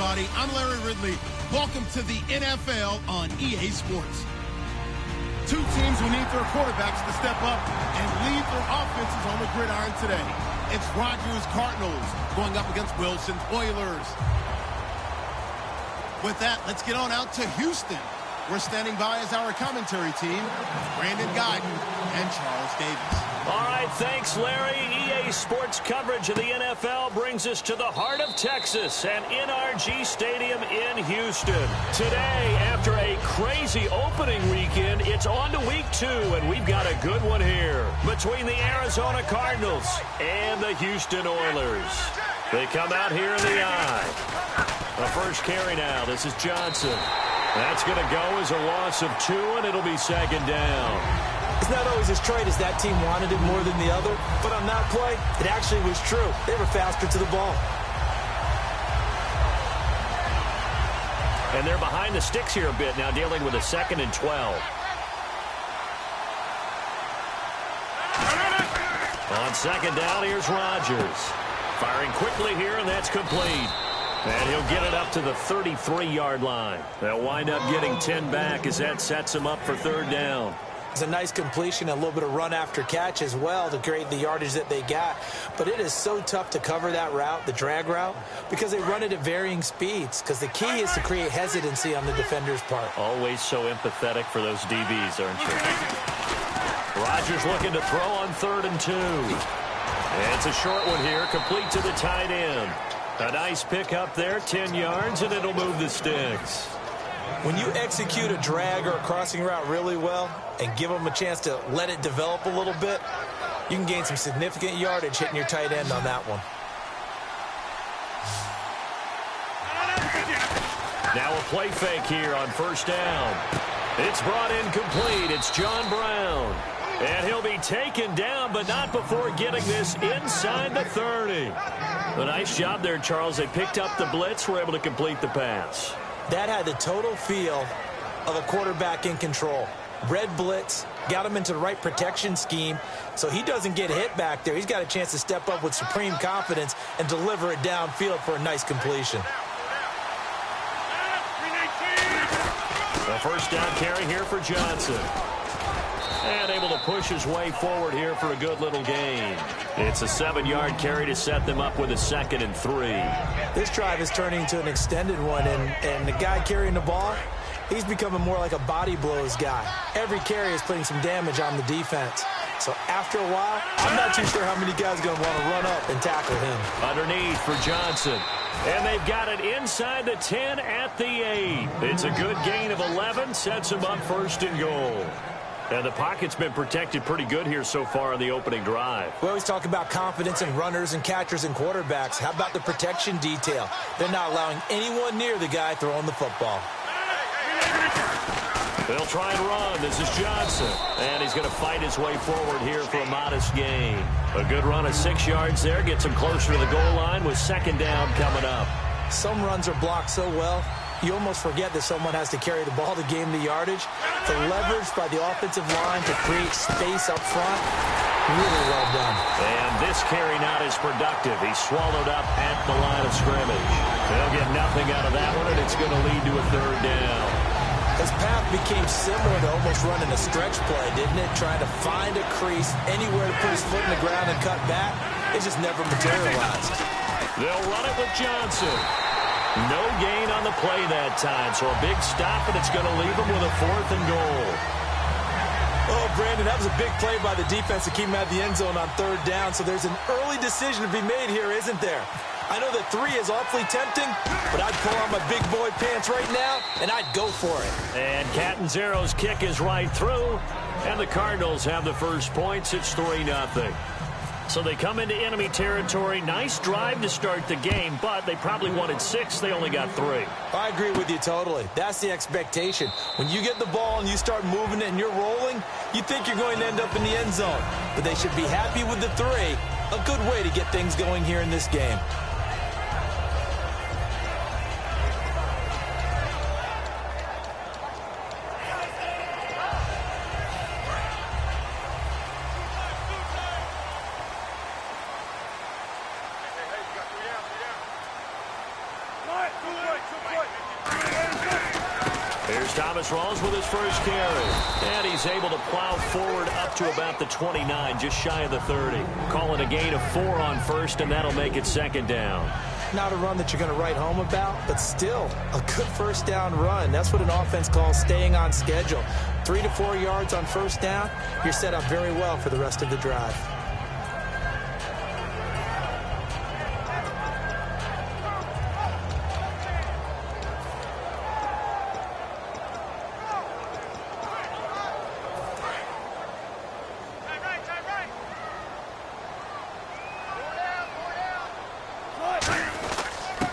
everybody. I'm Larry Ridley. Welcome to the NFL on EA Sports. Two teams who need their quarterbacks to step up and lead their offenses on the gridiron today. It's Rodgers Cardinals going up against Wilson's Oilers. With that, let's get on out to Houston. We're standing by as our commentary team, Brandon Guyton and Charles Davis. All right, thanks, Larry. EA Sports coverage of the NFL brings us to the heart of Texas and NRG Stadium in Houston. Today, after a crazy opening weekend, it's on to week 2, and we've got a good one here between the Arizona Cardinals and the Houston Oilers. They come out here in the eye. The first carry now. This is Johnson. That's going to go as a loss of 2, and it'll be second down. It's not always as straight as that team wanted it more than the other, but on that play, it actually was true. They were faster to the ball. And they're behind the sticks here a bit now, dealing with a 2nd and 12. On second down, here's Rodgers. Firing quickly here, and that's complete. And he'll get it up to the 33-yard line. They'll wind up getting 10 back as that sets him up for third down. It's a nice completion, a little bit of run after catch as well to create the yardage that they got. But it is so tough to cover that route, the drag route, because they run it at varying speeds. Because the key is to create hesitancy on the defender's part. Always so empathetic for those DBs, aren't you? Rodgers looking to throw on 3rd and 2. And it's a short one here, complete to the tight end. A nice pick up there, 10 yards, and it'll move the sticks. When you execute a drag or a crossing route really well and give them a chance to let it develop a little bit, you can gain some significant yardage hitting your tight end on that one. Now a play fake here on first down. It's brought in complete. It's John Brown. And he'll be taken down, but not before getting this inside the 30. A nice job there, Charles. They picked up the blitz, were able to complete the pass. That had the total feel of a quarterback in control. Red blitz, got him into the right protection scheme, so he doesn't get hit back there. He's got a chance to step up with supreme confidence and deliver it downfield for a nice completion. The first down carry here for Johnson. And able to push his way forward here for a good little gain. It's a 7-yard carry to set them up with a 2nd and 3. This drive is turning into an extended one, and the guy carrying the ball, he's becoming more like a body blows guy. Every carry is putting some damage on the defense. So after a while, I'm not too sure how many guys are going to want to run up and tackle him. Underneath for Johnson. And they've got it inside the 10 at the 8. It's a good gain of 11, sets them up 1st and goal. And the pocket's been protected pretty good here so far on the opening drive. We always talk about confidence in runners and catchers and quarterbacks. How about the protection detail? They're not allowing anyone near the guy throwing the football. They'll try and run. This is Johnson. And he's going to fight his way forward here for a modest gain. A good run of 6 yards there. Gets him closer to the goal line with 2nd down coming up. Some runs are blocked so well, you almost forget that someone has to carry the ball to gain the yardage. The leverage by the offensive line to create space up front, really well done. And this carry not as productive. He's swallowed up at the line of scrimmage. They'll get nothing out of that one, and it's going to lead to a 3rd down. His path became similar to almost running a stretch play, didn't it? Trying to find a crease, anywhere to put his foot in the ground and cut back. It just never materialized. They'll run it with Johnson. No gain on the play that time, so a big stop, and it's going to leave them with a 4th and goal. Oh, Brandon, that was a big play by the defense to keep him out of the end zone on 3rd down, so there's an early decision to be made here, isn't there? I know that 3 is awfully tempting, but I'd pull on my big boy pants right now, and I'd go for it. And Catanzaro's kick is right through, and the Cardinals have the first points. It's 3-0. So they come into enemy territory. Nice drive to start the game, but they probably wanted 6. They only got 3. I agree with you totally. That's the expectation. When you get the ball and you start moving it and you're rolling, you think you're going to end up in the end zone. But they should be happy with the 3. A good way to get things going here in this game. Here's Thomas Rawls with his first carry. And he's able to plow forward up to about the 29, just shy of the 30. Calling a gain of 4 on first, and that'll make it second down. Not a run that you're going to write home about, but still a good first down run. That's what an offense calls staying on schedule. 3 to 4 yards on first down, you're set up very well for the rest of the drive.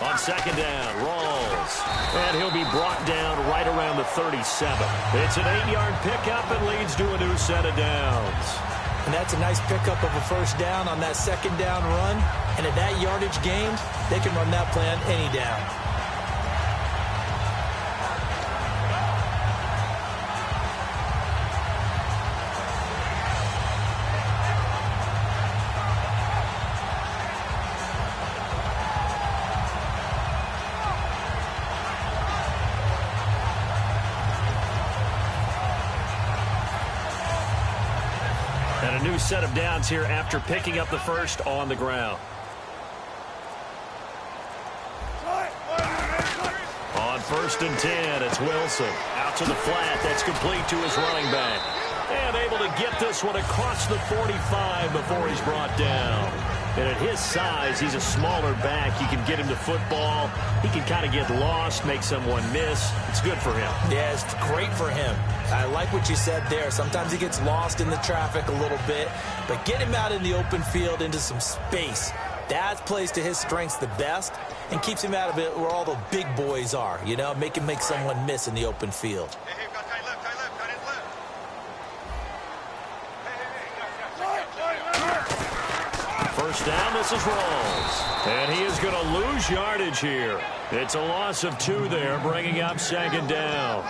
On second down, Rawls. And he'll be brought down right around the 37. It's an 8-yard pickup and leads to a new set of downs. And that's a nice pickup of a first down on that second down run. And at that yardage gained, they can run that play on any down. And a new set of downs here after picking up the first on the ground. On first and 10, it's Wilson. Out to the flat. That's complete to his running back. And able to get this one across the 45 before he's brought down. And at his size, he's a smaller back. You can get him to football. He can kind of get lost, make someone miss. It's good for him. Yeah, it's great for him. I like what you said there. Sometimes he gets lost in the traffic a little bit, but get him out in the open field into some space. That plays to his strengths the best and keeps him out of it where all the big boys are, you know, make him make someone miss in the open field. Hey, got tight left, tight left, tight left. First down, this is Rawls. And he is going to lose yardage here. It's a loss of 2 there, bringing up second down.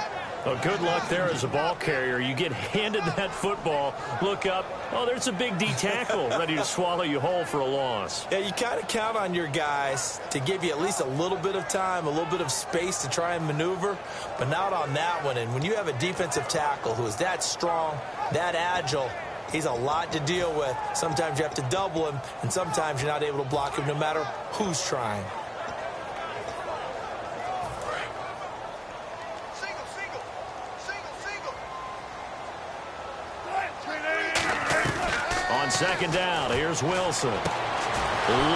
Well, good luck there as a ball carrier. You get handed that football, look up, oh, there's a big D tackle ready to swallow you whole for a loss. Yeah, you kind of count on your guys to give you at least a little bit of time, a little bit of space to try and maneuver, but not on that one. And when you have a defensive tackle who is that strong, that agile, he's a lot to deal with. Sometimes you have to double him, and sometimes you're not able to block him no matter who's trying. On second down, here's Wilson.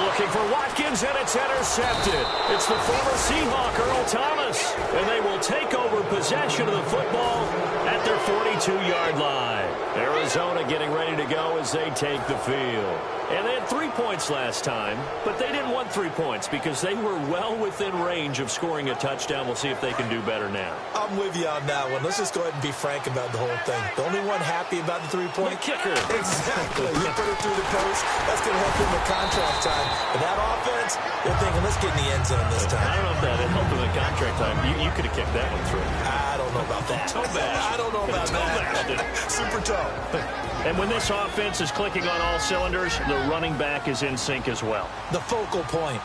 Looking for Watkins, and it's intercepted. It's the former Seahawk, Earl Thomas. And they will take over possession of the football at their 42-yard line. Arizona getting ready to go as they take the field. And they had 3 points last time, but they didn't want 3 points because they were well within range of scoring a touchdown. We'll see if they can do better now. I'm with you on that one. Let's just go ahead and be frank about the whole thing. The only one happy about the 3-point kicker. Exactly. You put it through the post. That's going to help him with contract time. But that offense, they're thinking, let's get in the end zone this time. I don't know if that helped him with contract time. You could have kicked that one through. I don't know about that. Toe bash. I don't know about that. Super toe. And when this offense is clicking on all cylinders, the running back is in sync as well. The focal point.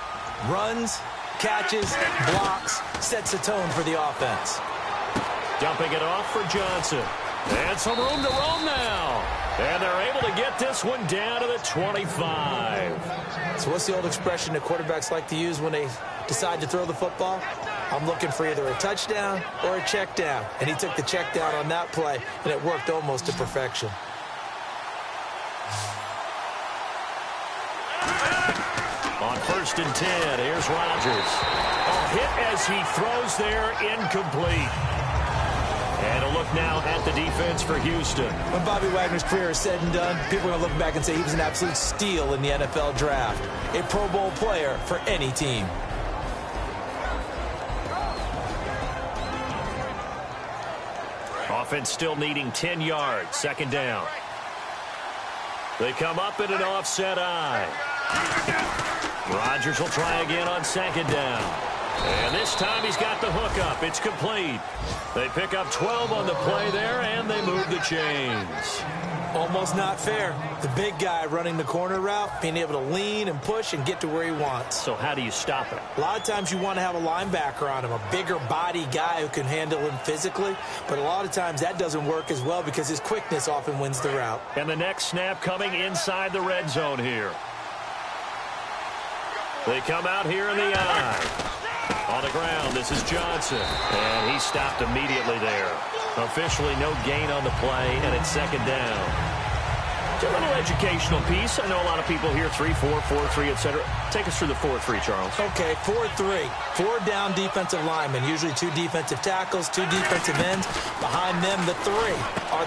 Runs, catches, blocks, sets a tone for the offense. Dumping it off for Johnson. And some room to roam now. And they're able to get this one down to the 25. So what's the old expression that quarterbacks like to use when they decide to throw the football? I'm looking for either a touchdown or a check down. And he took the check down on that play, and it worked almost to perfection. On first and 10, here's Rodgers. A hit as he throws there, incomplete. And a look now at the defense for Houston. When Bobby Wagner's career is said and done, people are going to look back and say he was an absolute steal in the NFL draft. A Pro Bowl player for any team. Offense still needing 10 yards. Second down. They come up in an offset eye. Rodgers will try again on second down. And this time he's got the hook up. It's complete. They pick up 12 on the play there, and they move the chains. Almost not fair. The big guy running the corner route, being able to lean and push and get to where he wants. So how do you stop it? A lot of times you want to have a linebacker on him, a bigger body guy who can handle him physically, but a lot of times that doesn't work as well because his quickness often wins the route. And the next snap coming inside the red zone here. They come out here in the eye. On the ground, this is Johnson. And he stopped immediately there. Officially no gain on the play, and it's second down. It's a little educational piece. I know a lot of people here, 3-4, 4-3, etc. Take us through the 4-3, Charles. Okay, 4-3. 4 down defensive linemen, usually 2 defensive tackles, 2 defensive ends. Behind them, the 3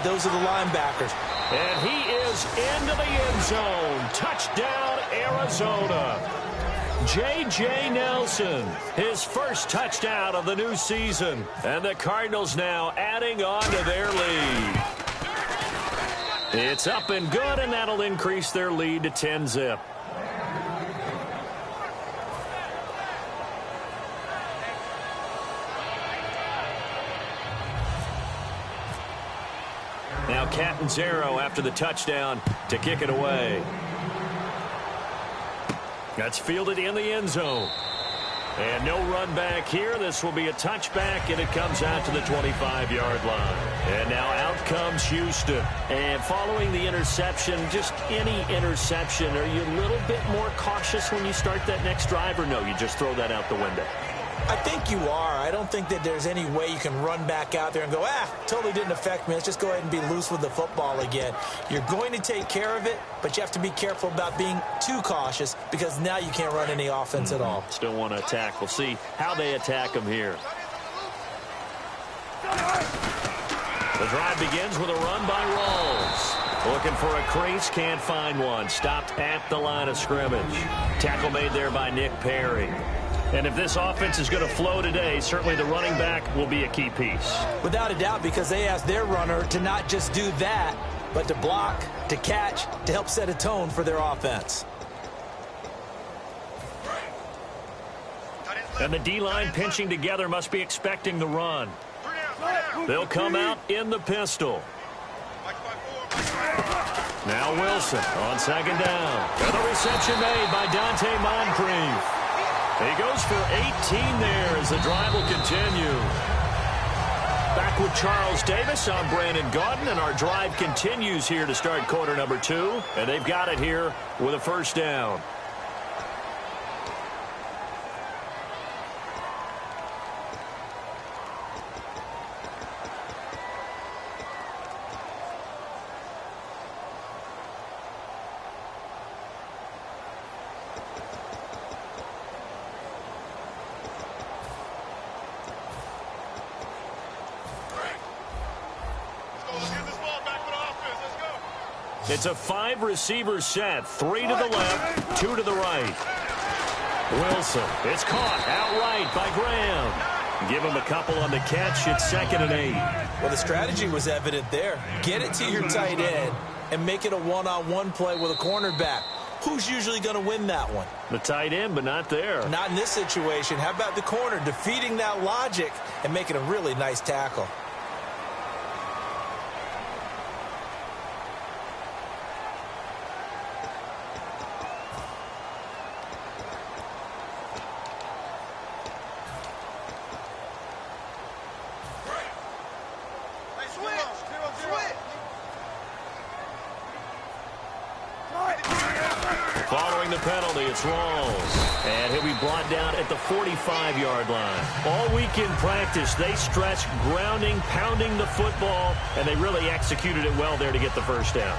those are the linebackers. And he is into the end zone. Touchdown, Arizona. J.J. Nelson, his first touchdown of the new season. And the Cardinals now adding on to their lead. It's up and good, and that'll increase their lead to 10-zip. Now Catanzaro after the touchdown to kick it away. That's fielded in the end zone. And no run back here. This will be a touchback, and it comes out to the 25-yard line. And now out comes Houston. And following the interception, just any interception, are you a little bit more cautious when you start that next drive, or no, you just throw that out the window? I think you are. I don't think that there's any way you can run back out there and go, totally didn't affect me. Let's just go ahead and be loose with the football again. You're going to take care of it, but you have to be careful about being too cautious because now you can't run any offense at all. Still want to attack. We'll see how they attack them here. The drive begins with a run by Rawls. Looking for a crease, can't find one. Stopped at the line of scrimmage. Tackle made there by Nick Perry. And if this offense is going to flow today, certainly the running back will be a key piece. Without a doubt, because they asked their runner to not just do that, but to block, to catch, to help set a tone for their offense. And the D-line pinching together must be expecting the run. They'll come out in the pistol. Now Wilson on second down. And the reception made by Dante Moncrief. He goes for 18 there as the drive will continue. Back with Charles Davis, I'm Brandon Gaudin, and our drive continues here to start quarter number 2. And they've got it here with a first down. It's a 5-receiver set, 3 to the left, 2 to the right. Wilson, it's caught outright by Graham. Give him a couple on the catch. It's 2nd and 8. Well, the strategy was evident there. Get it to your tight end and make it a one-on-one play with a cornerback. Who's usually going to win that one? The tight end, but not there. Not in this situation. How about the corner defeating that logic and making a really nice tackle? Following the penalty, it's Rawls. And he'll be brought down at the 45-yard line. All week in practice, they stretched, grounding, pounding the football, and they really executed it well there to get the first down.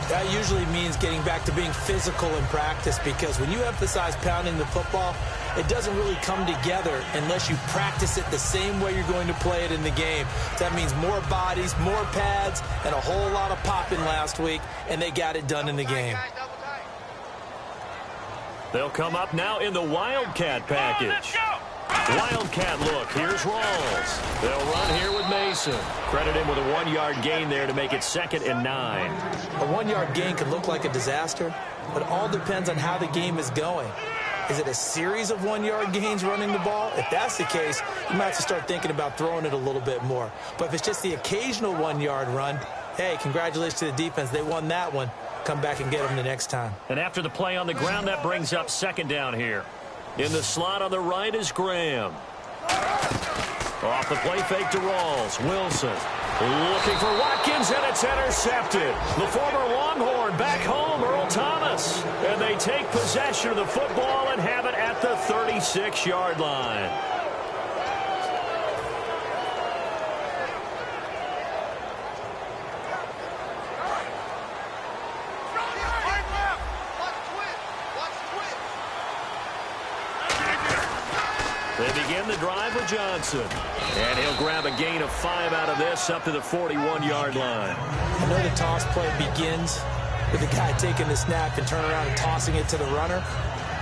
That usually means getting back to being physical in practice, because when you emphasize pounding the football, it doesn't really come together unless you practice it the same way you're going to play it in the game. That means more bodies, more pads, and a whole lot of popping last week, and they got it done in the game. They'll come up now in the Wildcat package. Wildcat look. Here's Rawls. They'll run here with Mason. Credit him with a 1-yard gain there to make it 2nd and 9. A 1-yard gain could look like a disaster, but it all depends on how the game is going. Is it a series of 1-yard gains running the ball? If that's the case, you might have to start thinking about throwing it a little bit more. But if it's just the occasional 1-yard run, hey, congratulations to the defense. They won that one. Come back and get them the next time. And after the play on the ground, that brings up second down here. In the slot on the right is Graham. Off the play fake to Rawls. Wilson looking for Watkins, and it's intercepted. The former Longhorn back home, Earl Thomas. And they take possession of the football and have it at the 36-yard line. They begin the drive with Johnson. And he'll grab a gain of 5 out of this up to the 41-yard line. I know the toss play begins with the guy taking the snap and turning around and tossing it to the runner.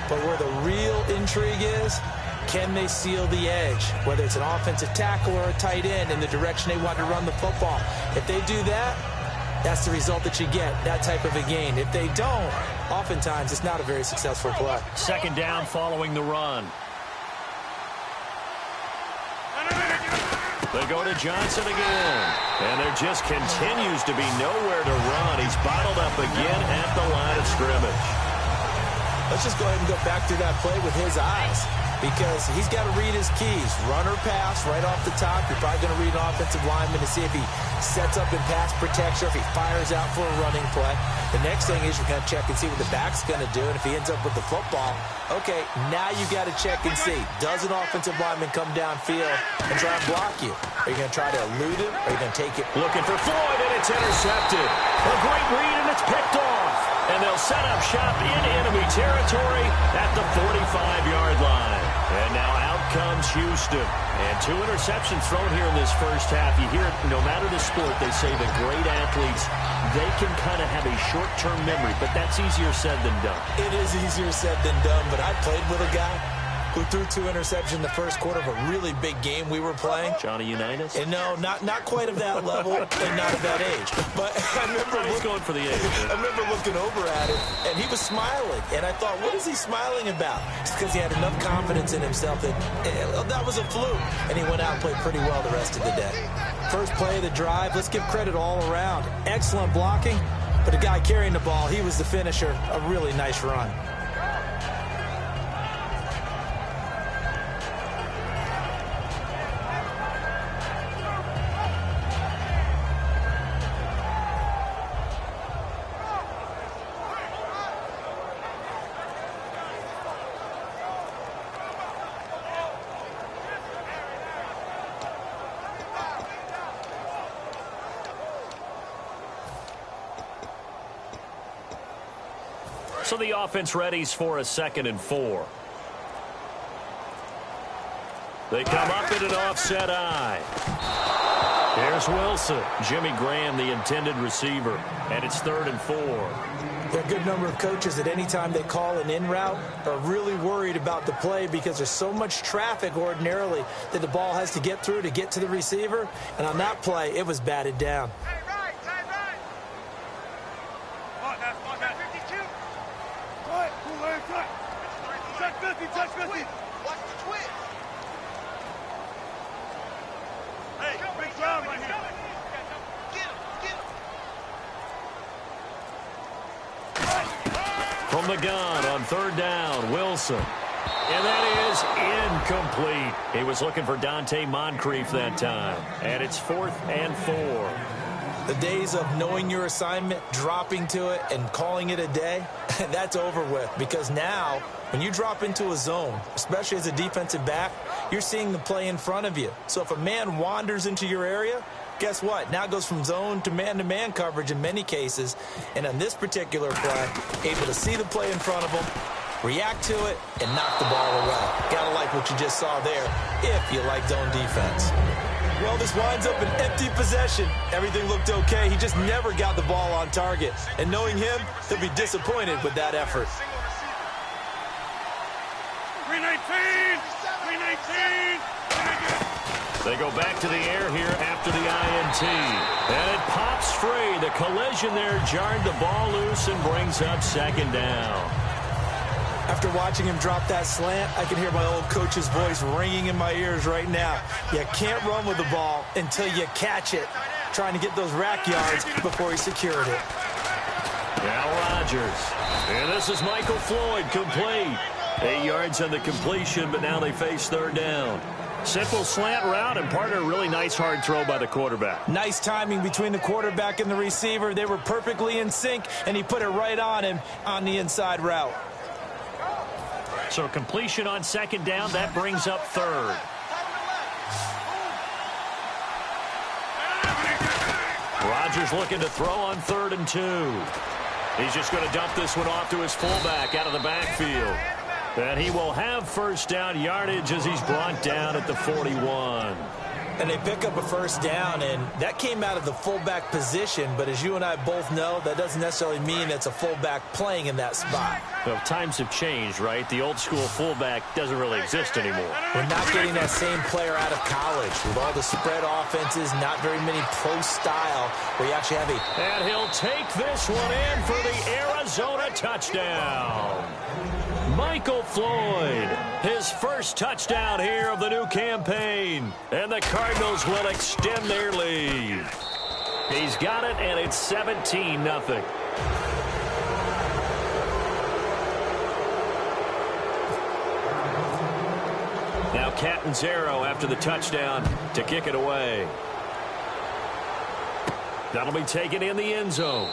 But where the real intrigue is, can they seal the edge? Whether it's an offensive tackle or a tight end in the direction they want to run the football. If they do that, that's the result that you get, that type of a gain. If they don't, oftentimes it's not a very successful play. Second down following the run. They go to Johnson again. And there just continues to be nowhere to run. He's bottled up again at the line of scrimmage. Let's just go ahead and go back through that play with his eyes, because he's got to read his keys. Run or pass right off the top. You're probably going to read an offensive lineman to see if he sets up in pass protection, or if he fires out for a running play. The next thing is you're going to check and see what the back's going to do. And if he ends up with the football, okay, now you got to check and see. Does an offensive lineman come downfield and try and block you? Are you going to try to elude him? Or are you going to take it? Looking for Floyd, and it's intercepted. A great read, and it's picked off. And they'll set up shop in enemy territory at the 45-yard line. And now out comes Houston. And 2 interceptions thrown here in this first half. You hear it, no matter the sport, they say the great athletes, they can kind of have a short-term memory, but that's easier said than done. It is easier said than done, but I played with a guy who threw 2 interceptions in the first quarter of a really big game we were playing. Johnny Unitas? And no, not quite of that level and not of that age. But I remember he's going for the age. I remember looking over at him, and he was smiling. And I thought, what is he smiling about? It's because he had enough confidence in himself that that was a fluke. And he went out and played pretty well the rest of the day. First play of the drive, let's give credit all around. Excellent blocking, but the guy carrying the ball, he was the finisher. A really nice run. So the offense readies for a 2nd and 4. They come up in an offset eye. Here's Wilson. Jimmy Graham, the intended receiver. And it's 3rd and 4. There are a good number of coaches that any time they call an in route are really worried about the play, because there's so much traffic ordinarily that the ball has to get through to get to the receiver. And on that play, it was batted down. From the gun on 3rd down, Wilson. And that is incomplete. He was looking for Dante Moncrief that time. And it's 4th and 4. The days of knowing your assignment, dropping to it, and calling it a day, that's over with. Because now, when you drop into a zone, especially as a defensive back, you're seeing the play in front of you. So if a man wanders into your area, guess what? Now it goes from zone to man coverage in many cases. And on this particular play, able to see the play in front of him, react to it, and knock the ball away. Gotta like what you just saw there, if you like zone defense. Well, this winds up an empty possession. Everything looked okay. He just never got the ball on target. And knowing him, he'll be disappointed with that effort. 319! 319! They go back to the air here after the INT. And it pops free. The collision there jarred the ball loose and brings up 2nd down. After watching him drop that slant, I can hear my old coach's voice ringing in my ears right now. You can't run with the ball until you catch it. trying to get those rack yards before he secured it. Now Rodgers. And this is Michael Floyd, complete. 8 yards on the completion, but now they face third down. Simple slant route, and part of a really nice hard throw by the quarterback. Nice timing between the quarterback and the receiver. They were perfectly in sync, and he put it right on him on the inside route. So completion on second down, that brings up third. Rodgers looking to throw on 3rd and 2. He's just going to dump this one off to his fullback out of the backfield. And he will have first down yardage as he's brought down at the 41. And they pick up a first down, and that came out of the fullback position. But as you and I both know, that doesn't necessarily mean it's a fullback playing in that spot. Well, times have changed, right? The old school fullback doesn't really exist anymore. We're not getting that same player out of college with all the spread offenses, not very many pro style where you actually have a... And he'll take this one in for the Arizona touchdown. Michael Floyd, his first touchdown here of the new campaign. And the Cardinals will extend their lead. He's got it, and it's 17-0. Now Catanzaro after the touchdown to kick it away. That'll be taken in the end zone.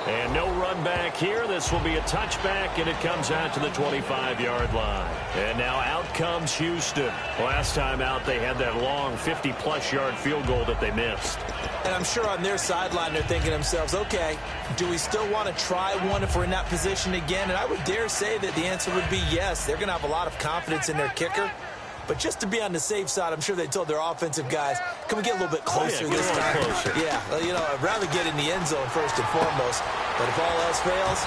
And no run back here. This will be a touchback, and it comes out to the 25-yard line. And now out comes Houston. Last time out, they had that long 50-plus-yard field goal that they missed. And I'm sure on their sideline, they're thinking to themselves, okay, do we still want to try one if we're in that position again? And I would dare say that the answer would be yes. They're going to have a lot of confidence in their kicker. But just to be on the safe side, I'm sure they told their offensive guys, can we get a little bit closer this time? Closer. Yeah, you know, I'd rather get in the end zone first and foremost. But if all else fails,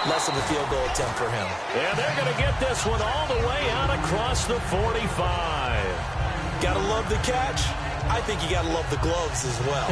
less of a field goal attempt for him. And they're going to get this one all the way out across the 45. Gotta love the catch. I think you gotta love the gloves as well.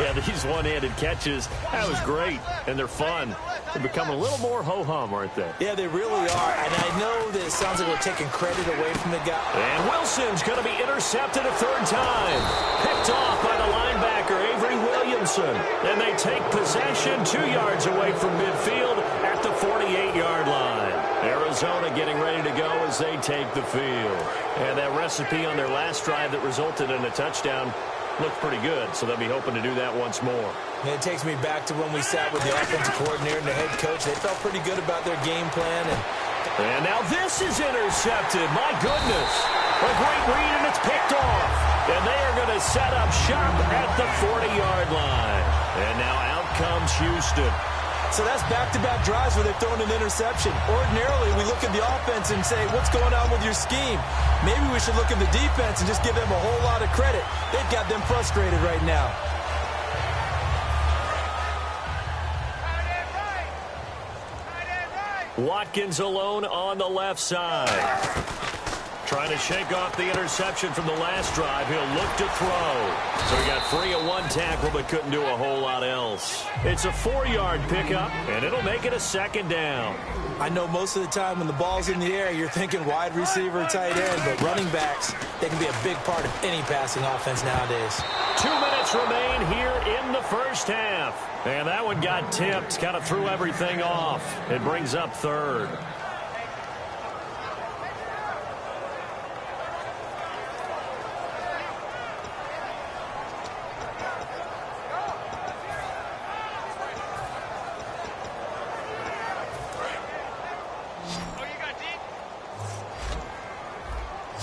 Yeah, these one-handed catches, that was great, and they're fun. They're becoming a little more ho-hum, aren't they? Yeah, they really are, and I know that it sounds like we're taking credit away from the guy. And Wilson's going to be intercepted a third time. Picked off by the linebacker, Avery Williamson. And they take possession 2 yards away from midfield at the 48-yard line. Arizona getting ready to go as they take the field. And that recipe on their last drive that resulted in a touchdown looked pretty good, so they'll be hoping to do that once more. And it takes me back to when we sat with the offensive coordinator and the head coach. They felt pretty good about their game plan. And now this is intercepted. My goodness. A great read, and it's picked off. And they are going to set up shop at the 40-yard line. And now out comes Houston. So that's back-to-back drives where they've thrown an interception. Ordinarily, we look at the offense and say, what's going on with your scheme? Maybe we should look at the defense and just give them a whole lot of credit. They've got them frustrated right now. Watkins alone on the left side. Trying to shake off the interception from the last drive. He'll look to throw. So he got free of one tackle but couldn't do a whole lot else. It's a 4-yard pickup, and it'll make it a second down. I know most of the time when the ball's in the air, you're thinking wide receiver, tight end, but running backs, they can be a big part of any passing offense nowadays. 2 minutes remain here in the first half. And that one got tipped, kind of threw everything off. It brings up third.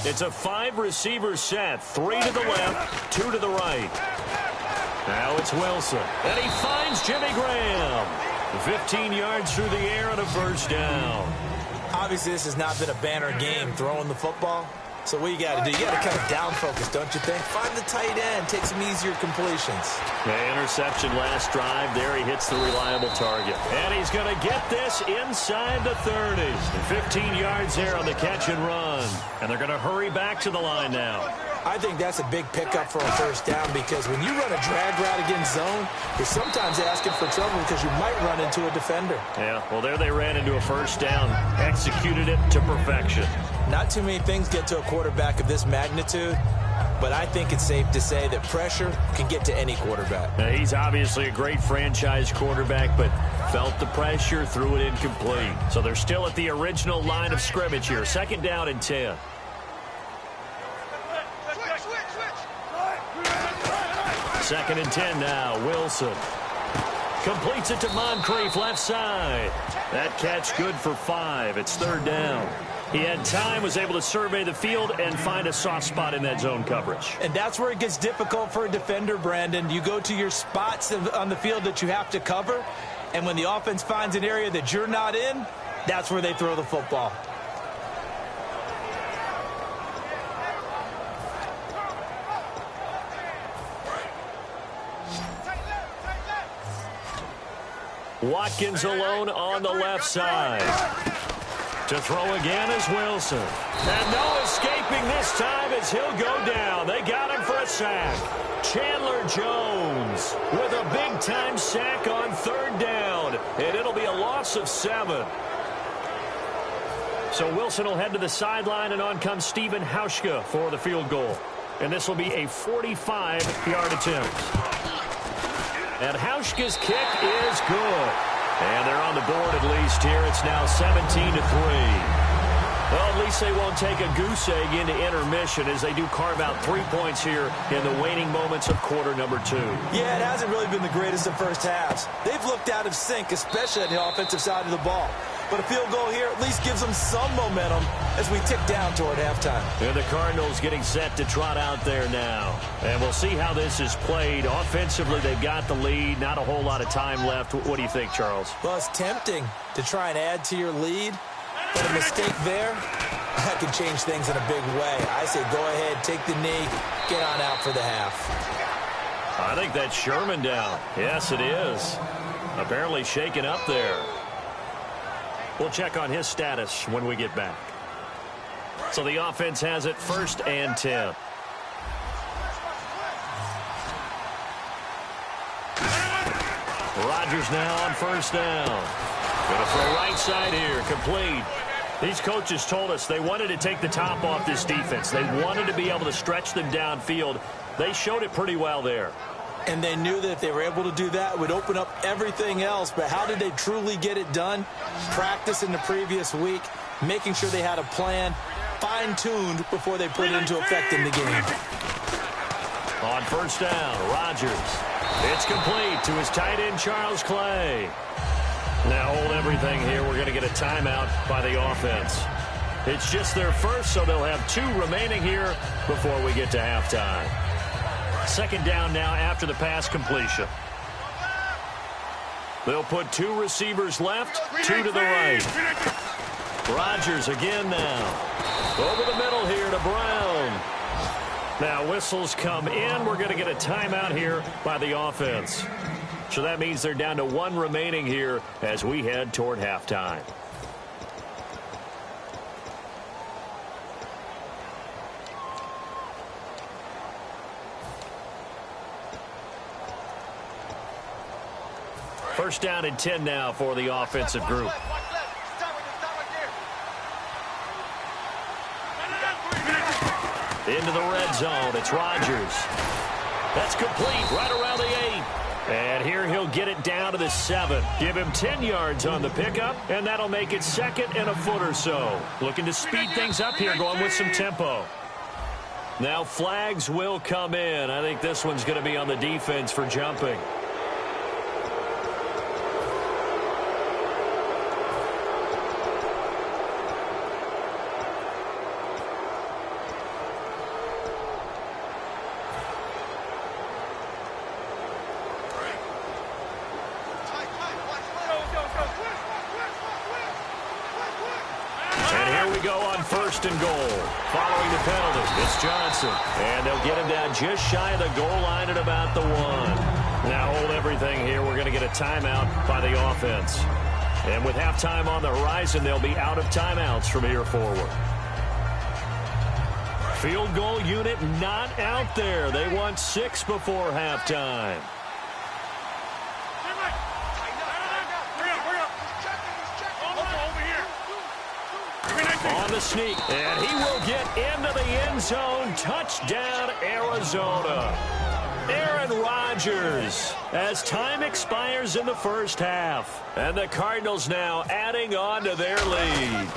It's a 5-receiver set. 3 to the left, 2 to the right. Now it's Wilson. And he finds Jimmy Graham. 15 yards through the air and a first down. Obviously, this has not been a banner game throwing the football. So what you got to do, you got to kind of down focus, don't you think? Find the tight end, take some easier completions. The interception last drive. There he hits the reliable target. And he's going to get this inside the 30. 15 yards there on the catch and run. And they're going to hurry back to the line now. I think that's a big pickup for a first down because when you run a drag route against zone, you're sometimes asking for trouble because you might run into a defender. Yeah, well, there they ran into a first down, executed it to perfection. Not too many things get to a quarterback of this magnitude, but I think it's safe to say that pressure can get to any quarterback. Now, he's obviously a great franchise quarterback, but felt the pressure, threw it incomplete. So they're still at the original line of scrimmage here. 2nd down and 10. Second and 10 now. Wilson completes it to Moncrief, left side. That catch good for 5. It's 3rd down. He had time, was able to survey the field and find a soft spot in that zone coverage. And that's where it gets difficult for a defender, Brandon. You go to your spots on the field that you have to cover, and when the offense finds an area that you're not in, that's where they throw the football. Watkins alone on the left side. To throw again is Wilson. And no escaping this time as he'll go down. They got him for a sack. Chandler Jones with a big-time sack on 3rd down. And it'll be a loss of 7. So Wilson will head to the sideline, and on comes Stephen Hauschka for the field goal. And this will be a 45-yard attempt. And Hauschka's kick is good. And they're on the board at least here. It's now 17-3. Well, at least they won't take a goose egg into intermission as they do carve out 3 points here in the waning moments of quarter number 2. Yeah, it hasn't really been the greatest of first halves. They've looked out of sync, especially on the offensive side of the ball. But a field goal here at least gives them some momentum as we tick down toward halftime. And the Cardinals getting set to trot out there now. And we'll see how this is played. Offensively, they've got the lead. Not a whole lot of time left. What do you think, Charles? Well, it's tempting to try and add to your lead. But a mistake there, that can change things in a big way. I say go ahead, take the knee, get on out for the half. I think that's Sherman down. Yes, it is. Apparently shaken up there. We'll check on his status when we get back. So the offense has it 1st and 10. Rodgers now on 1st down. Going to throw right side here, complete. These coaches told us they wanted to take the top off this defense. They wanted to be able to stretch them downfield. They showed it pretty well there. And they knew that if they were able to do that, it would open up everything else. But how did they truly get it done? Practice in the previous week, making sure they had a plan, fine-tuned before they put it into effect in the game. On 1st down, Rodgers. It's complete to his tight end, Charles Clay. Now hold everything here. We're going to get a timeout by the offense. It's just their first, so they'll have 2 remaining here before we get to halftime. 2nd down now after the pass completion. They'll put 2 receivers left, 2 to the right. Rodgers again now. Over the middle here to Brown. Now whistles come in. We're going to get a timeout here by the offense. So that means they're down to 1 remaining here as we head toward halftime. First down and 10 now for the offensive group. Into the red zone. It's Rodgers. That's complete right around the 8. And here he'll get it down to the 7. Give him 10 yards on the pickup, and that'll make it 2nd and a foot or so. Looking to speed things up here, going with some tempo. Now flags will come in. I think this one's going to be on the defense for jumping. And goal. Following the penalty, it's Johnson. And they'll get him down just shy of the goal line at about the 1. Now hold everything here. We're going to get a timeout by the offense. And with halftime on the horizon, they'll be out of timeouts from here forward. Field goal unit not out there. They want 6 before halftime. On the sneak, and he will get into the end zone. Touchdown, Arizona. Aaron Rodgers, as time expires in the first half. And the Cardinals now adding on to their lead.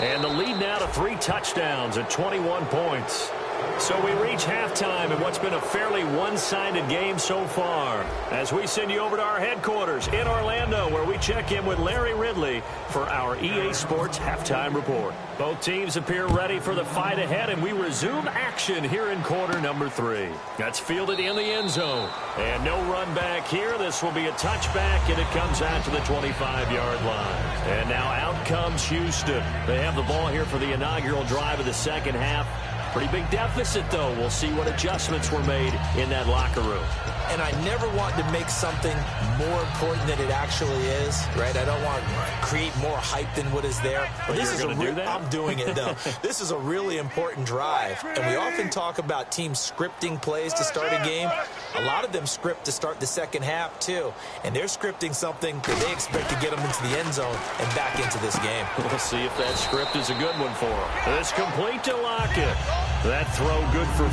And the lead now to 3 touchdowns at 21 points. So we reach halftime in what's been a fairly one-sided game so far, as we send you over to our headquarters in Orlando, where we check in with Larry Ridley for our EA Sports Halftime Report. Both teams appear ready for the fight ahead, and we resume action here in quarter number 3. That's fielded in the end zone. And no run back here. This will be a touchback, and it comes out to the 25-yard line. And now out comes Houston. They have the ball here for the inaugural drive of the second half. Pretty big deficit, though. We'll see what adjustments were made in that locker room. And I never want to make something more important than it actually is, right? I don't want to create more hype than what is there. But this is going to do that? I'm doing it, though. This is a really important drive. And we often talk about teams scripting plays to start a game. A lot of them script to start the second half, too. And they're scripting something that they expect to get them into the end zone and back into this game. We'll see if that script is a good one for them. It's complete to Lockett. That throw good for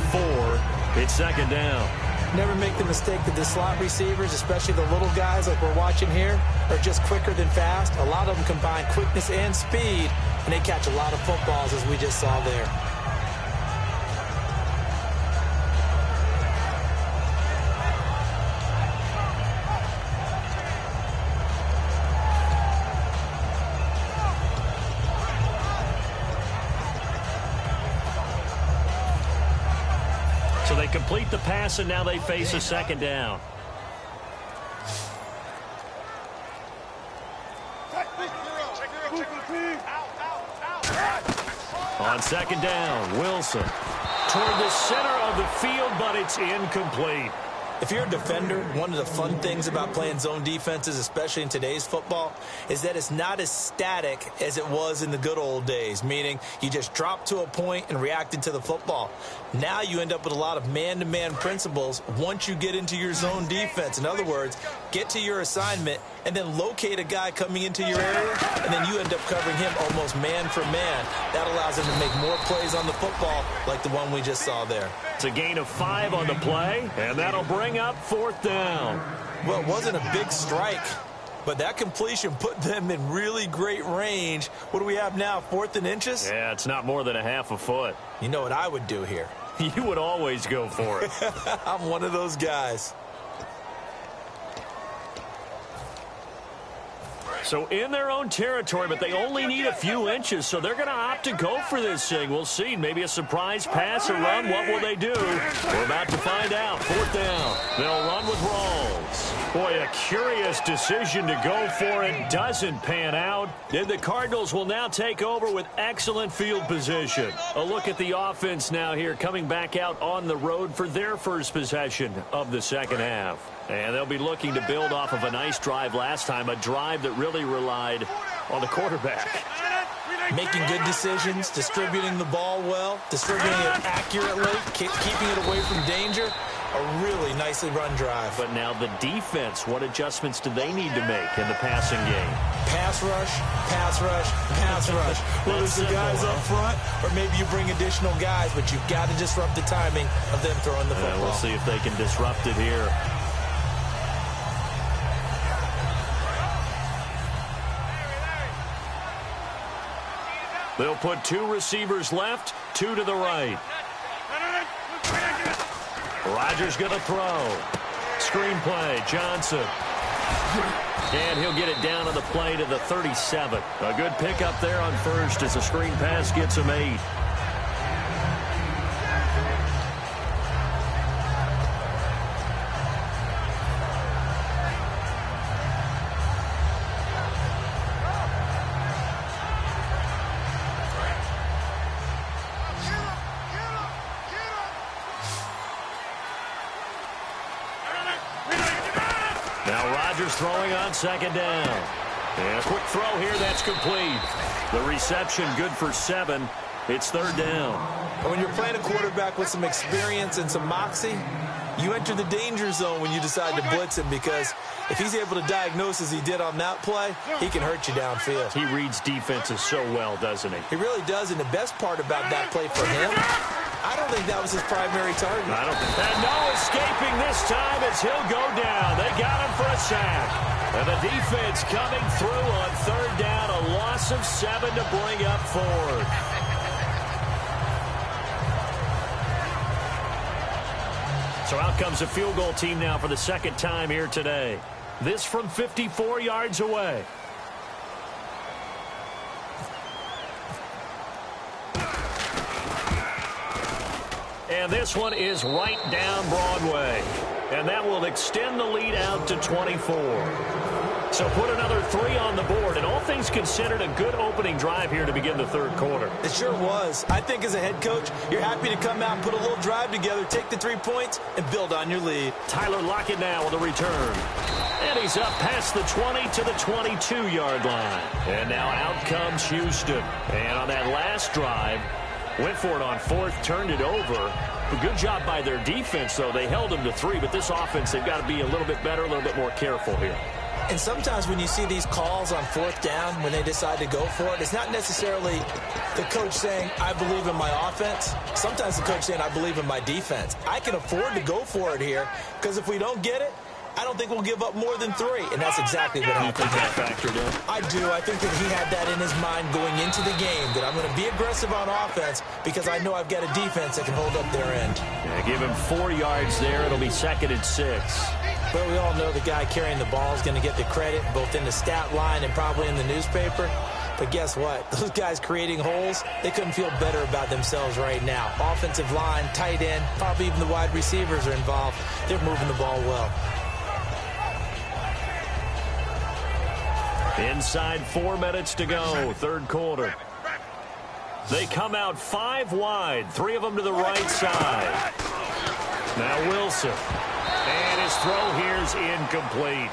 4. It's second down. Never make the mistake that the slot receivers, especially the little guys like we're watching here, are just quicker than fast. A lot of them combine quickness and speed, and they catch a lot of footballs, as we just saw there. So they complete the pass, and now they face a second down. On second down, Wilson toward the center of the field, but it's incomplete. If you're a defender, one of the fun things about playing zone defenses, especially in today's football, is that it's not as static as it was in the good old days, meaning you just dropped to a point and reacted to the football. Now you end up with a lot of man-to-man principles once you get into your zone defense. In other words, get to your assignment and then locate a guy coming into your area, and then you end up covering him almost man for man. That allows him to make more plays on the football like the one we just saw there. It's a gain of 5 on the play, and that'll bring up 4th down. Well, it wasn't a big strike, but that completion put them in really great range. What do we have now, 4th and inches? Yeah, it's not more than a half a foot. You know what I would do here? You would always go for it. I'm one of those guys. So in their own territory, but they only need a few inches, so they're going to opt to go for this thing. We'll see. Maybe a surprise pass or run. What will they do? We're about to find out. 4th down. They'll run with Rawls. Boy, a curious decision to go for it. Doesn't pan out. And the Cardinals will now take over with excellent field position. A look at the offense now here, coming back out on the road for their first possession of the second half. And they'll be looking to build off of a nice drive last time, a drive that really relied on the quarterback. Making good decisions, distributing the ball well, distributing it accurately, keeping it away from danger. A really nicely run drive. But now the defense, what adjustments do they need to make in the passing game? Pass rush, pass rush, pass rush. Whether it's the guys up front or maybe you bring additional guys, but you've got to disrupt the timing of them throwing the football. We'll see if they can disrupt it here. They'll put 2 receivers left, 2 to the right. Rodgers going to throw. Screen play, Johnson. And he'll get it down on the play to the 37. A good pickup there on first as the screen pass gets him 8. Throwing on second down. And a quick throw here, that's complete. The reception good for 7. It's 3rd down. When you're playing a quarterback with some experience and some moxie, You enter the danger zone when you decide to blitz him, because if he's able to diagnose as he did on that play, he can hurt you downfield. He reads defenses so well, doesn't he? He really does, and the best part about that play for him, I don't think that was his primary target. I don't think. And no escaping this time as he'll go down. They got him for a sack. And the defense coming through on third down, a loss of 7 to bring up fourth. So out comes a field goal team now for the second time here today. This from 54 yards away. And this one is right down Broadway. And that will extend the lead out to 24. So put another 3 on the board. And all things considered, a good opening drive here to begin the third quarter. It sure was. I think as a head coach, you're happy to come out and put a little drive together, take the 3 points, and build on your lead. Tyler Lockett now with a return. And he's up past the 20 to the 22-yard line. And now out comes Houston. And on that last drive, went for it on fourth, turned it over. A good job by their defense, though. They held them to 3, but this offense, they've got to be a little bit better, a little bit more careful here. And sometimes when you see these calls on fourth down, when they decide to go for it, it's not necessarily the coach saying, I believe in my offense. Sometimes the coach saying, I believe in my defense. I can afford to go for it here, because if we don't get it, I don't think we'll give up more than 3. And that's exactly what happened. Factored in. I do. I think that he had that in his mind going into the game, that I'm going to be aggressive on offense because I know I've got a defense that can hold up their end. Yeah, give him 4 yards there. It'll be 2nd and 6. But we all know the guy carrying the ball is going to get the credit, both in the stat line and probably in the newspaper. But guess what? Those guys creating holes, they couldn't feel better about themselves right now. Offensive line, tight end, probably even the wide receivers are involved. They're moving the ball well. Inside 4 minutes to go, third quarter. They come out 5 wide, 3 of them to the right side. Now Wilson. And his throw here's incomplete.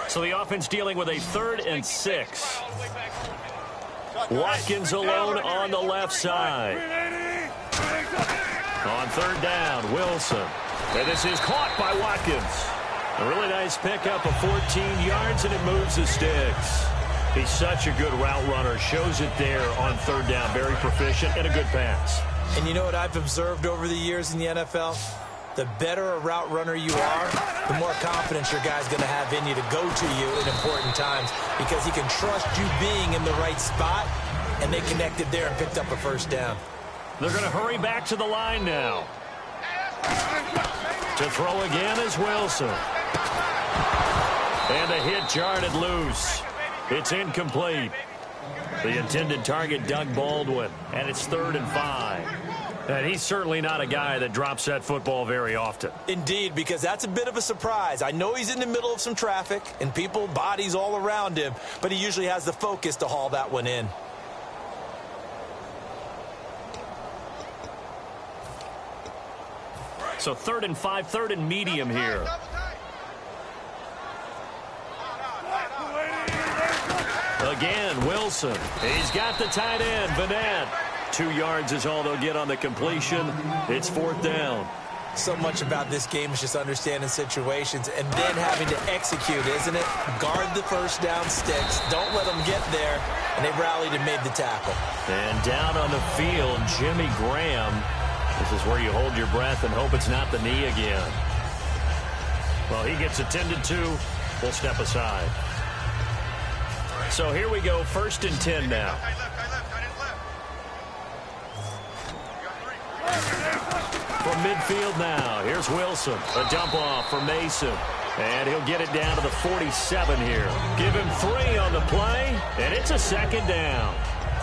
So the offense dealing with a 3rd and 6. Watkins alone on the left side. On third down, Wilson. And this is caught by Watkins. A really nice pickup of 14 yards, and it moves the sticks. He's such a good route runner. Shows it there on third down. Very proficient and a good pass. And you know what I've observed over the years in the NFL? The better a route runner you are, the more confidence your guy's going to have in you to go to you in important times, because he can trust you being in the right spot, and they connected there and picked up a first down. They're going to hurry back to the line now. To throw again is Wilson. And a hit jarred loose. It's incomplete. The intended target, Doug Baldwin, and it's 3rd and 5. And he's certainly not a guy that drops that football very often. Indeed, because that's a bit of a surprise. I know he's in the middle of some traffic and people, bodies all around him, but he usually has the focus to haul that one in. So 3rd and 5, 3rd and medium here. Again, Wilson. He's got the tight end, Vanette. 2 yards is all they'll get on the completion. It's 4th down. So much about this game is just understanding situations and then having to execute, isn't it? Guard the first down sticks. Don't let them get there. And they rallied and made the tackle. And down on the field, Jimmy Graham. This is where you hold your breath and hope it's not the knee again. Well, he gets attended to. We'll step aside. So here we go, 1st and 10 now. From midfield now, here's Wilson. A dump off for Mason. And he'll get it down to the 47 here. Give him 3 on the play, and it's a 2nd down.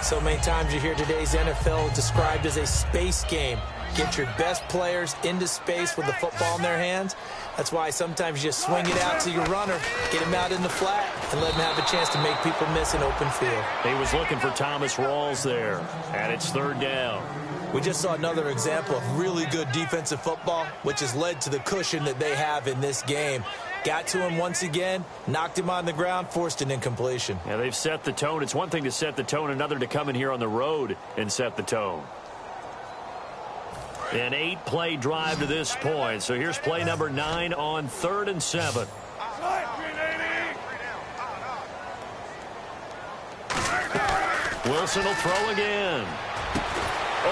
So many times you hear today's NFL described as a space game. Get your best players into space with the football in their hands. That's why sometimes you just swing it out to your runner, get him out in the flat, and let him have a chance to make people miss an open field. He was looking for Thomas Rawls there, and it's third down. We just saw another example of really good defensive football, which has led to the cushion that they have in this game. Got to him once again, knocked him on the ground, forced an incompletion. Yeah, they've set the tone. It's one thing to set the tone, another to come in here on the road and set the tone. An 8-play drive to this point. So here's play number 9 on 3rd and 7. Wilson will throw again.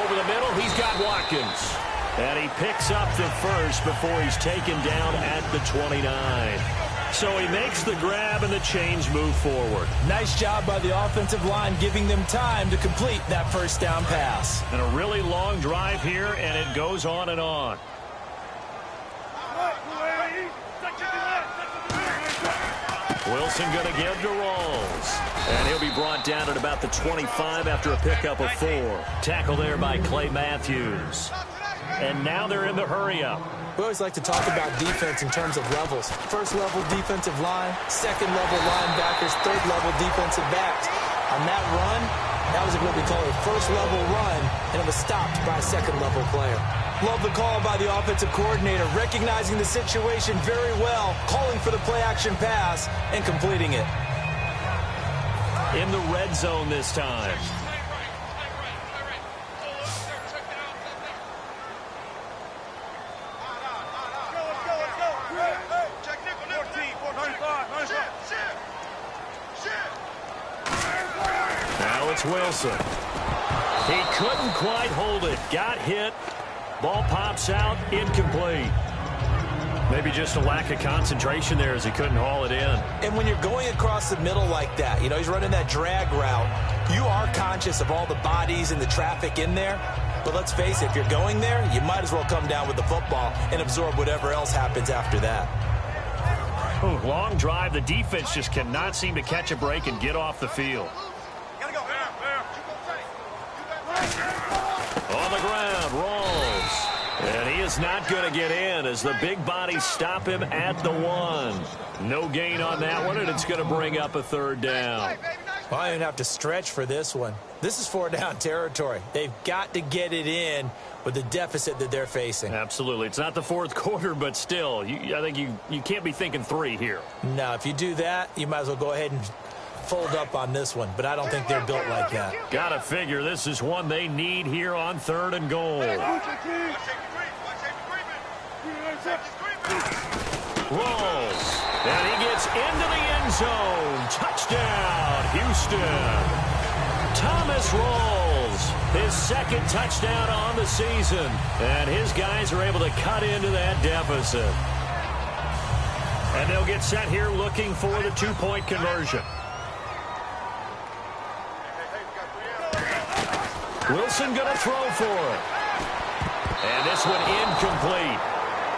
Over the middle, he's got Watkins. And he picks up the first before he's taken down at the 29. So he makes the grab and the chains move forward. Nice job by the offensive line giving them time to complete that first down pass. And a really long drive here, and it goes on and on. Wilson going to give to Rawls. And he'll be brought down at about the 25 after a pickup of 4. Tackle there by Clay Matthews. And now they're in the hurry-up. We always like to talk about defense in terms of levels. First-level defensive line, second-level linebackers, third-level defensive backs. On that run, that was what we call a first-level run, and it was stopped by a second-level player. Love the call by the offensive coordinator, recognizing the situation very well, calling for the play-action pass, and completing it. In the red zone this time. Now it's Wilson. He couldn't quite hold it. Got hit. Ball pops out. Incomplete. Maybe just a lack of concentration there as he couldn't haul it in. And when you're going across the middle like that, you know, he's running that drag route, you are conscious of all the bodies and the traffic in there. But let's face it, if you're going there, you might as well come down with the football and absorb whatever else happens after that. Ooh, long drive. The defense just cannot seem to catch a break and get off the field. On the ground, Rawls. And he is not going to get in as the big bodies stop him at the 1. No gain on that one, and it's going to bring up a third down. Well, I didn't have to stretch for this one. This is 4-down territory. They've got to get it in with the deficit that they're facing. Absolutely. It's not the fourth quarter, but still, I think you can't be thinking 3 here. No, if you do that, you might as well go ahead and fold up on this one, but I don't think they're built like that. Gotta figure this is one they need here on 3rd and goal. Rawls, and he gets into the end zone. Touchdown, Houston. Thomas Rawls, his second touchdown on the season, and his guys are able to cut into that deficit. And they'll get set here looking for the 2-point conversion. Wilson going to throw for it. And this one incomplete.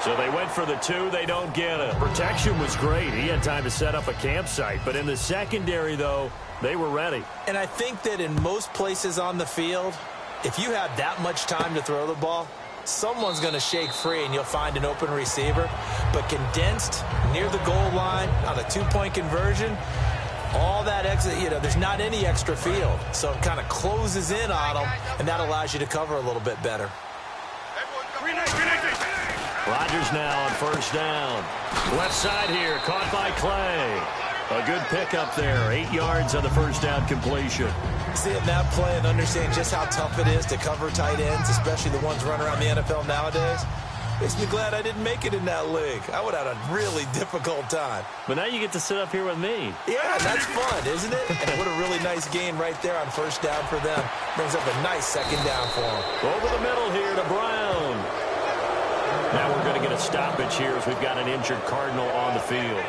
So they went for the 2. They don't get it. Protection was great. He had time to set up a campsite. But in the secondary, though, they were ready. And I think that in most places on the field, if you have that much time to throw the ball, someone's going to shake free and you'll find an open receiver. But condensed near the goal line on a 2-point conversion, all that exit, you know, there's not any extra field. So it kind of closes in on them, and that allows you to cover a little bit better. Rodgers now on first down. Left side here, caught by Clay. A good pickup there, 8 yards on the first down completion. Seeing that play and understanding just how tough it is to cover tight ends, especially the ones running around the NFL nowadays, makes me glad I didn't make it in that league. I would have had a really difficult time. But now you get to sit up here with me. Yeah, that's fun, isn't it? And what a really nice gain right there on first down for them. Brings up a nice second down for them. Over the middle here to Brown. Now we're going to get a stoppage here as we've got an injured Cardinal on the field.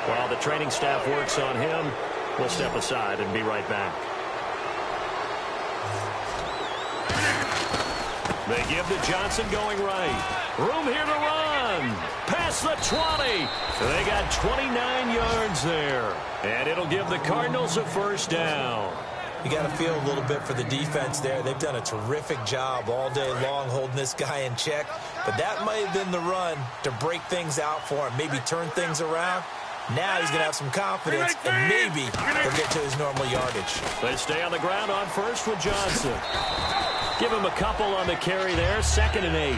While the training staff works on him, we'll step aside and be right back. They give to Johnson going right. Room here to run. Past the 20. So they got 29 yards there. And it'll give the Cardinals a first down. You got to feel a little bit for the defense there. They've done a terrific job all day long holding this guy in check. But that might have been the run to break things out for him, maybe turn things around. Now he's going to have some confidence, and maybe he'll get to his normal yardage. They stay on the ground on first with Johnson. Give him a couple on the carry there, 2nd and 8.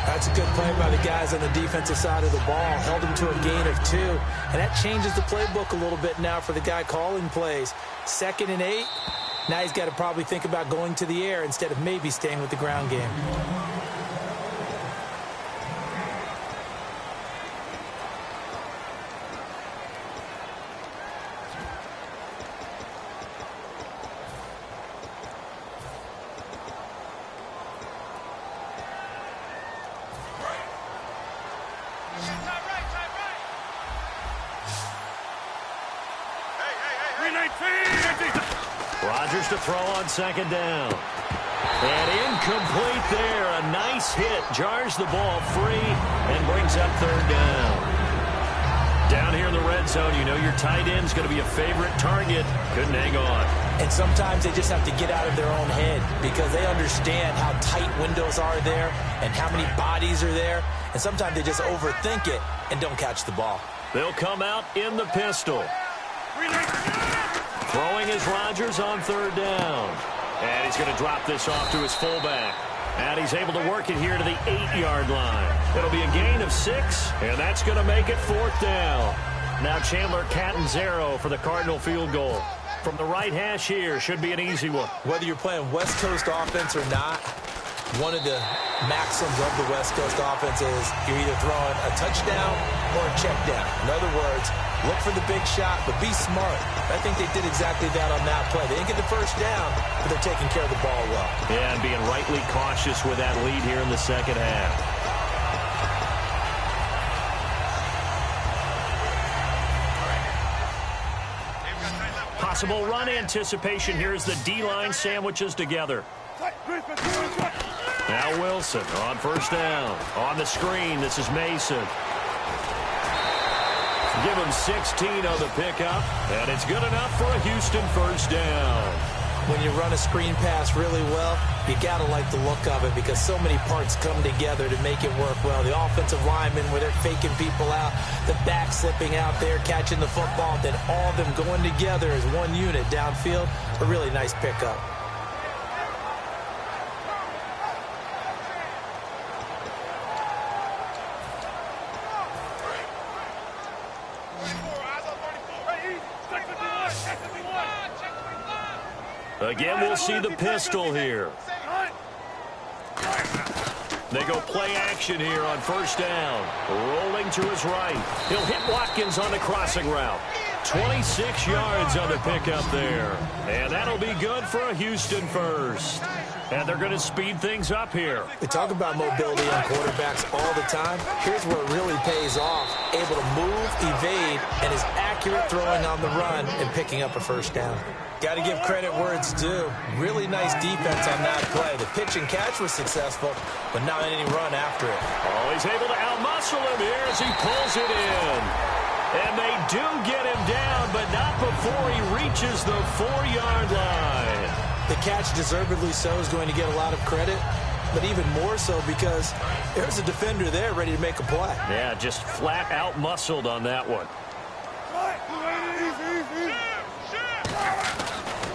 That's a good play by the guys on the defensive side of the ball. Held him to a gain of 2. And that changes the playbook a little bit now for the guy calling plays. 2nd and 8. Now he's got to probably think about going to the air instead of maybe staying with the ground game. Rodgers to throw on 2nd down. And incomplete there. A nice hit. Jars the ball free and brings up 3rd down. Down here in the red zone, you know your tight end's going to be a favorite target. Couldn't hang on. And sometimes they just have to get out of their own head because they understand how tight windows are there and how many bodies are there. And sometimes they just overthink it and don't catch the ball. They'll come out in the pistol. Throwing is Rodgers on 3rd down. And he's going to drop this off to his fullback. And he's able to work it here to the 8-yard line. It'll be a gain of 6, and that's going to make it 4th down. Now Chandler Catanzaro for the Cardinal field goal. From the right hash here, should be an easy one. Whether you're playing West Coast offense or not, one of the maxims of the West Coast offense is you're either throwing a touchdown or a check down. In other words, look for the big shot, but be smart. I think they did exactly that on that play. They didn't get the first down, but they're taking care of the ball well. Yeah, and being rightly cautious with that lead here in the 2nd half. Possible run anticipation here as the D-line sandwiches together. Now Wilson on 1st down. On the screen, this is Mason. Give him 16 on the pickup, and it's good enough for a Houston 1st down. When you run a screen pass really well, you got to like the look of it because so many parts come together to make it work well. The offensive linemen where they're faking people out, the back slipping out there, catching the football, then all of them going together as one unit downfield. A really nice pickup. Again, we'll see the pistol here. They go play action here on 1st down. Rolling to his right. He'll hit Watkins on the crossing route. 26 yards on the pickup there. And that'll be good for a Houston 1st. And they're going to speed things up here. We talk about mobility on quarterbacks all the time. Here's where it really pays off. Able to move, evade, and is accurate throwing on the run and picking up a 1st down. Got to give credit where it's due. Really nice defense on that play. The pitch and catch was successful, but not any run after it. Oh, he's able to outmuscle him here as he pulls it in. And they do get him down, but not before he reaches the 4-yard line. The catch, deservedly so, is going to get a lot of credit, but even more so because there's a defender there ready to make a play. Yeah, just flat out muscled on that one.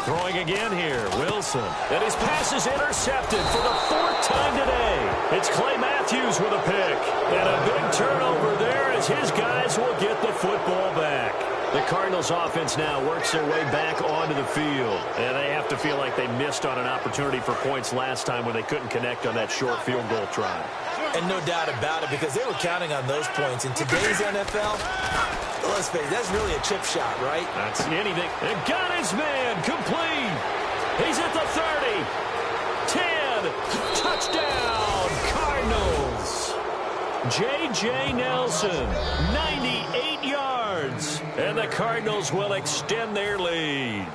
Throwing again here, Wilson. And his pass is intercepted for the 4th time today. It's Clay Matthews with a pick. And a big turnover there as his guys will get the football back. The Cardinals offense now works their way back onto the field. And they have to feel like they missed on an opportunity for points last time when they couldn't connect on that short field goal try. And no doubt about it, because they were counting on those points. In today's NFL, let's face it, that's really a chip shot, right? That's anything. And got his man complete. He's at the 30. 10. Touchdown, Cardinals. J.J. Nelson, 98 yards. And the Cardinals will extend their lead.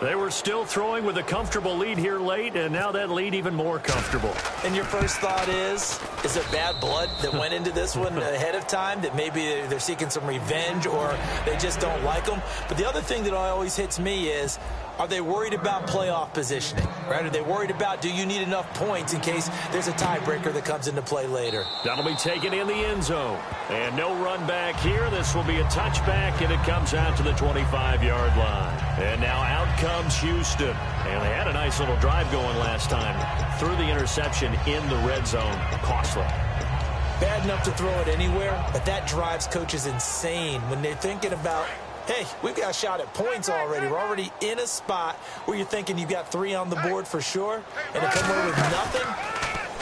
They were still throwing with a comfortable lead here late, and now that lead even more comfortable. And your first thought is there bad blood that went into this one ahead of time, that maybe they're seeking some revenge or they just don't like them? But the other thing that always hits me is, Are they worried about playoff positioning? Right? Are they worried about, do you need enough points in case there's a tiebreaker that comes into play later? That'll be taken in the end zone. And no run back here. This will be a touchback, and it comes out to the 25-yard line. And now out comes Houston. And they had a nice little drive going last time. Threw the interception in the red zone. Costly. Bad enough to throw it anywhere, but that drives coaches insane when they're thinking about, hey, we've got a shot at points already. We're already in a spot where you're thinking you've got 3 on the board for sure, and to come away with nothing,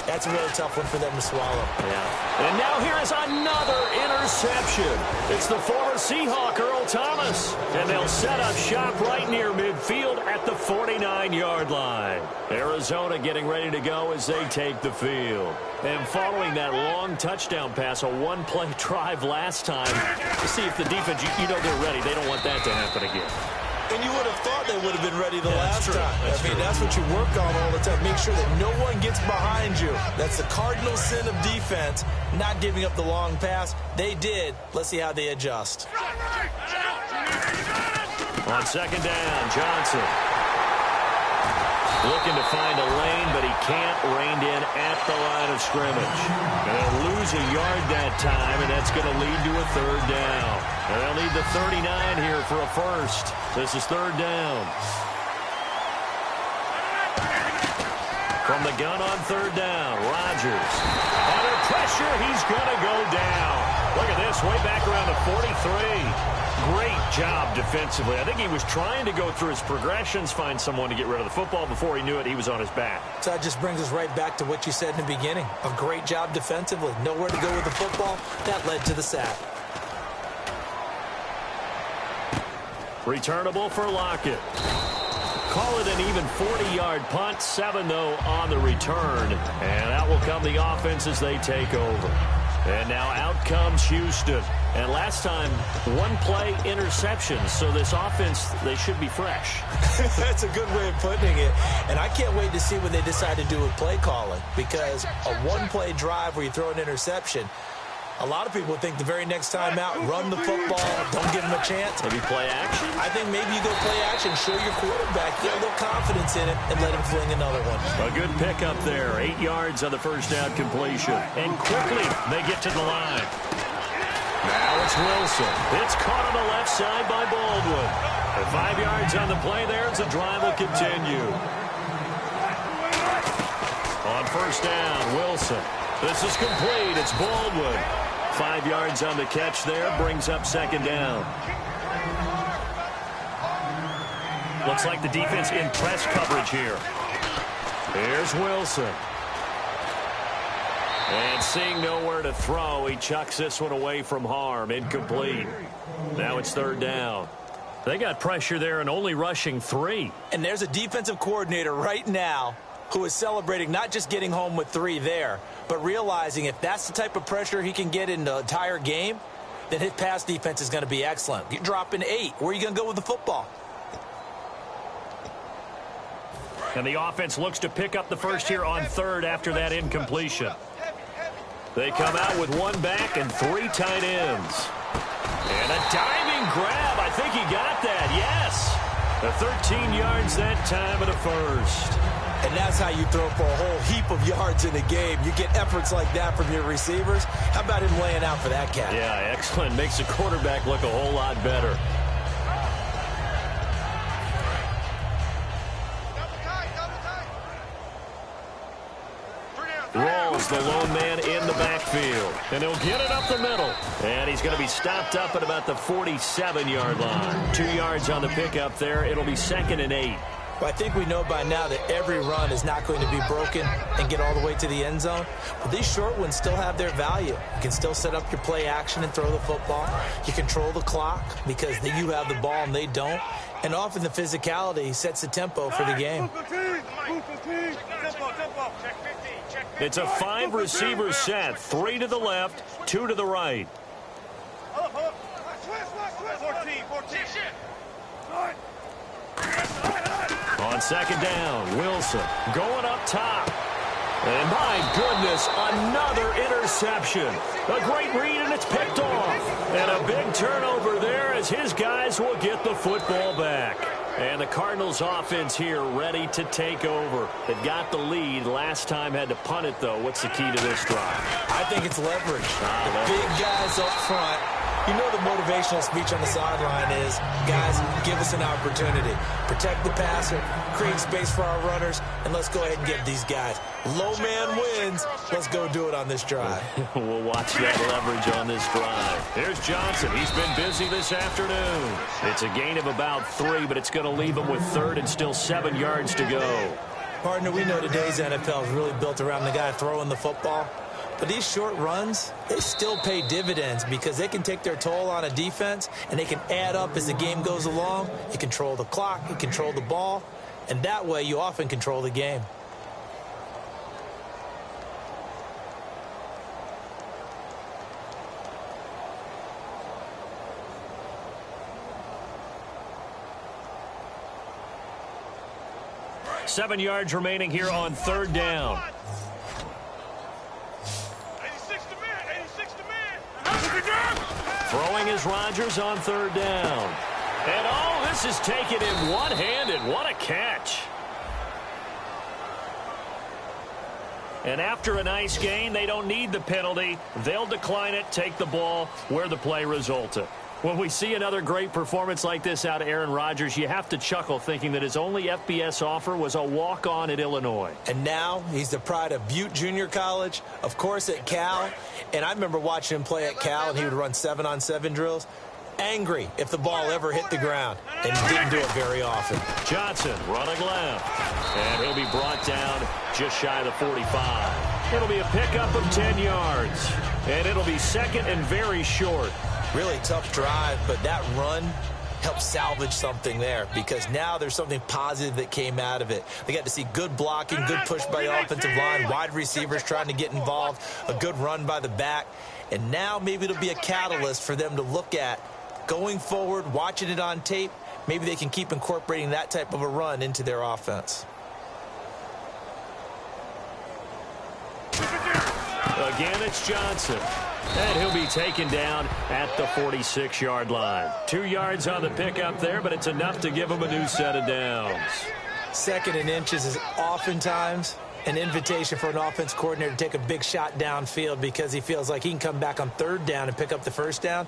that's a really tough one for them to swallow. Yeah. And now here is another interception. It's the former Seahawk, Earl Thomas. And they'll set up shop right near midfield at the 49-yard line. Arizona getting ready to go as they take the field. And following that long touchdown pass, a one-play drive last time, to see if the defense, you know they're ready. They don't want that to happen again. And you would have thought they would have been ready the last time. That's what you work on all the time. Make sure that no one gets behind you. That's the cardinal sin of defense, not giving up the long pass. They did. Let's see how they adjust. On second down, Johnson. Looking to find a lane, but he can't. Reined in at the line of scrimmage. And they'll lose a yard that time, and that's going to lead to a third down. And they'll need the 39 here for a first. This is third down. From the gun on third down, Rodgers. Under pressure, he's going to go down. Look at this, way back around the 43. Great job defensively. I think he was trying to go through his progressions, find someone to get rid of the football. Before he knew it, he was on his back. So that just brings us right back to what you said in the beginning. A great job defensively. Nowhere to go with the football. That led to the sack. Returnable for Lockett. Call it an even 40-yard punt. 7, though, on the return. And out will come the offense as they take over. And now out comes Houston. And last time, one-play interceptions. So this offense, they should be fresh. That's a good way of putting it. And I can't wait to see what they decide to do with play calling. Because a one-play drive where you throw an interception, a lot of people think the very next time out, run the football, don't give him a chance. Maybe play action? I think maybe you go play action, show your quarterback, get a little confidence in it, and let him fling another one. A good pickup there. 8 yards on the first down completion. And quickly, they get to the line. Now it's Wilson. It's caught on the left side by Baldwin. And 5 yards on the play there as the drive will continue. On first down, Wilson. This is complete. It's Baldwin. 5 yards on the catch there. Brings up second down. Looks like the defense in press coverage here. Here's Wilson. And seeing nowhere to throw, he chucks this one away from harm. Incomplete. Now it's third down. They got pressure there and only rushing 3. And there's a defensive coordinator right now who is celebrating not just getting home with 3 there, but realizing if that's the type of pressure he can get in the entire game, then his pass defense is going to be excellent. You're dropping 8. Where are you going to go with the football? And the offense looks to pick up the first here on third after that incompletion. They come out with 1 back and 3 tight ends. And a diving grab. I think he got that. Yes. The 13 yards that time at a first. And that's how you throw for a whole heap of yards in a game. You get efforts like that from your receivers. How about him laying out for that cat? Yeah, excellent. Makes the quarterback look a whole lot better. Rolls the lone man in the backfield. And he'll get it up the middle. And he's going to be stopped up at about the 47-yard line. 2 yards on the pickup there. It'll be 2nd and 8. Well, I think we know by now that every run is not going to be broken and get all the way to the end zone. But these short ones still have their value. You can still set up your play action and throw the football. You control the clock because you have the ball and they don't. And often the physicality sets the tempo for the game. It's a 5-receiver set. 3 to the left, 2 to the right. 14. On second down, Wilson going up top. And my goodness, another interception. A great read, and it's picked off. And a big turnover there as his guys will get the football back. And the Cardinals offense here ready to take over. They've got the lead. Last time had to punt it, though. What's the key to this drive? I think it's leverage. The big guys up front. You know the motivational speech on the sideline is, guys, give us an opportunity. Protect the passer, create space for our runners, and let's go ahead and get these guys. Low man wins. Let's go do it on this drive. We'll watch that leverage on this drive. Here's Johnson. He's been busy this afternoon. It's a gain of about 3, but it's going to leave him with 3rd and still 7 yards to go. Partner, we know today's NFL is really built around the guy throwing the football. But these short runs, they still pay dividends because they can take their toll on a defense and they can add up as the game goes along. You control the clock, you control the ball, and that way you often control the game. Seven yards remaining here on 3rd down. Throwing is Rodgers on 3rd down. And, oh, this is taken in one-handed. What a catch. And after a nice gain, they don't need the penalty. They'll decline it, take the ball where the play resulted. When we see another great performance like this out of Aaron Rodgers, you have to chuckle thinking that his only FBS offer was a walk-on at Illinois. And now he's the pride of Butte Junior College, of course at Cal. And I remember watching him play at Cal, and he would run 7-on-7 drills. Angry if the ball ever hit the ground, and he didn't do it very often. Johnson running left, and he'll be brought down just shy of the 45. It'll be a pickup of 10 yards, and it'll be 2nd and very short. Really tough drive, but that run helped salvage something there because now there's something positive that came out of it. They got to see good blocking, good push by the offensive line, wide receivers trying to get involved, a good run by the back, and now maybe it'll be a catalyst for them to look at going forward, watching it on tape. Maybe they can keep incorporating that type of a run into their offense. Again, it's Johnson. And he'll be taken down at the 46-yard line. 2 yards on the pickup there, but it's enough to give him a new set of downs. 2nd and inches is oftentimes an invitation for an offense coordinator to take a big shot downfield because he feels like he can come back on 3rd down and pick up the 1st down.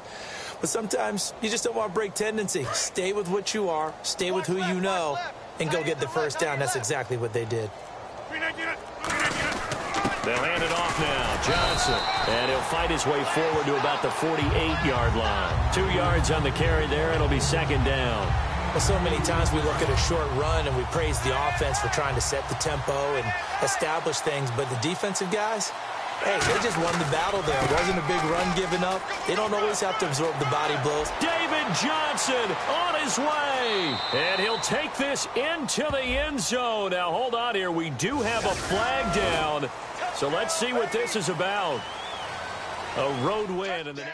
But sometimes you just don't want to break tendency. Stay with what you are, stay with who you know, and go get the 1st down. That's exactly what they did. They'll hand it off now. Johnson. And he'll fight his way forward to about the 48-yard line. 2 yards on the carry there. It'll be 2nd down. Well, so many times we look at a short run and we praise the offense for trying to set the tempo and establish things. But the defensive guys, hey, they just won the battle there. It wasn't a big run given up. They don't always have to absorb the body blows. David Johnson on his way. And he'll take this into the end zone. Now, hold on here. We do have a flag down. So let's see what this is about. A road win in the